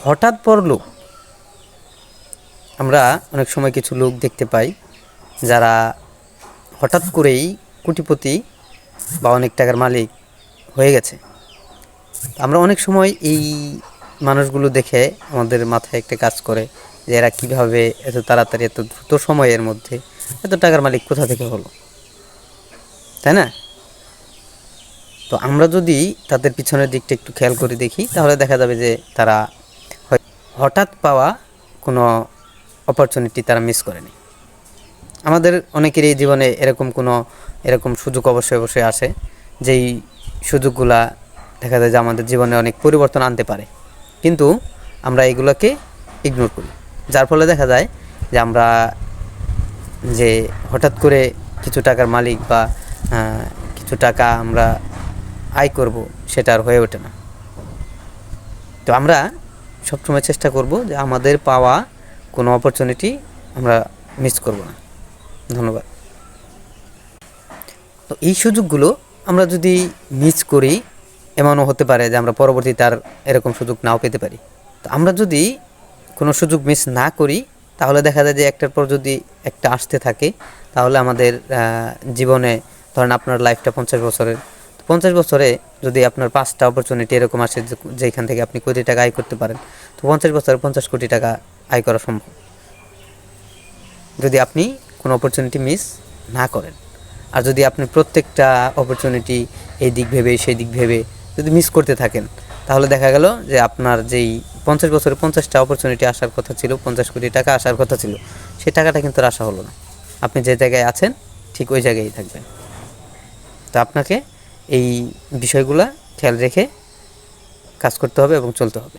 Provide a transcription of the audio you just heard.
হঠাৎ বড় লোক, আমরা অনেক সময় কিছু লোক দেখতে পাই যারা হঠাৎ করেই কোটিপতি বা অনেক টাকার মালিক হয়ে গেছে। আমরা অনেক সময় এই মানুষগুলো দেখে আমাদের মাথায় একটা কাজ করে যে এরা কীভাবে এত তাড়াতাড়ি এত দ্রুত সময়ের মধ্যে এত টাকার মালিক কোথা থেকে হলো, তাই না? তো আমরা যদি তাদের পিছনের দিকটা একটু খেয়াল করে দেখি তাহলে দেখা যাবে যে তারা হঠাৎ পাওয়া কোনো অপরচুনিটি তারা মিস করেনি। আমাদের অনেকের এই জীবনে এরকম সুযোগ অবশ্যই আসে, যেই সুযোগগুলা দেখা যায় যে আমাদের জীবনে অনেক পরিবর্তন আনতে পারে, কিন্তু আমরা এগুলোকে ইগনোর করি, যার ফলে দেখা যায় যে আমরা যে হঠাৎ করে কিছু টাকার মালিক বা কিছু টাকা আমরা আয় করব সেটা আর হয়ে ওঠে না। তো আমরা সবসময় চেষ্টা করব যে আমাদের পাওয়া কোনো অপরচুনিটি আমরা মিস করব না। ধন্যবাদ। তো এই সুযোগগুলো আমরা যদি মিস করি, এমনও হতে পারে যে আমরা পরবর্তীতে আর এরকম সুযোগ নাও পেতে পারি। তো আমরা যদি কোনো সুযোগ মিস না করি তাহলে দেখা যায় যে একটার পর যদি একটা আসতে থাকে, তাহলে আমাদের জীবনে ধরেন আপনার লাইফটা 50 বছরের, তো 50 বছরে যদি আপনার 5টা অপরচুনিটি এরকম আসে যেখান থেকে আপনি কোটি টাকা আয় করতে পারেন, তো 50 বছরে 50 কোটি টাকা আয় করা সম্ভব যদি আপনি কোনো অপরচুনিটি মিস না করেন। আর যদি আপনি প্রত্যেকটা অপরচুনিটি এই দিক ভেবে সেই দিক ভেবে যদি মিস করতে থাকেন, তাহলে দেখা গেল যে আপনার যেই 50 বছরে 50টা অপরচুনিটি আসার কথা ছিল, 50 কোটি টাকা আসার কথা ছিল, সেই টাকাটা কিন্তু আসা হলো না। আপনি যে জায়গায় আছেন ঠিক ওই জায়গায় থাকবেন। তো আপনাকে এই বিষয়গুলো খেয়াল রেখে কাজ করতে হবে এবং চলতে হবে।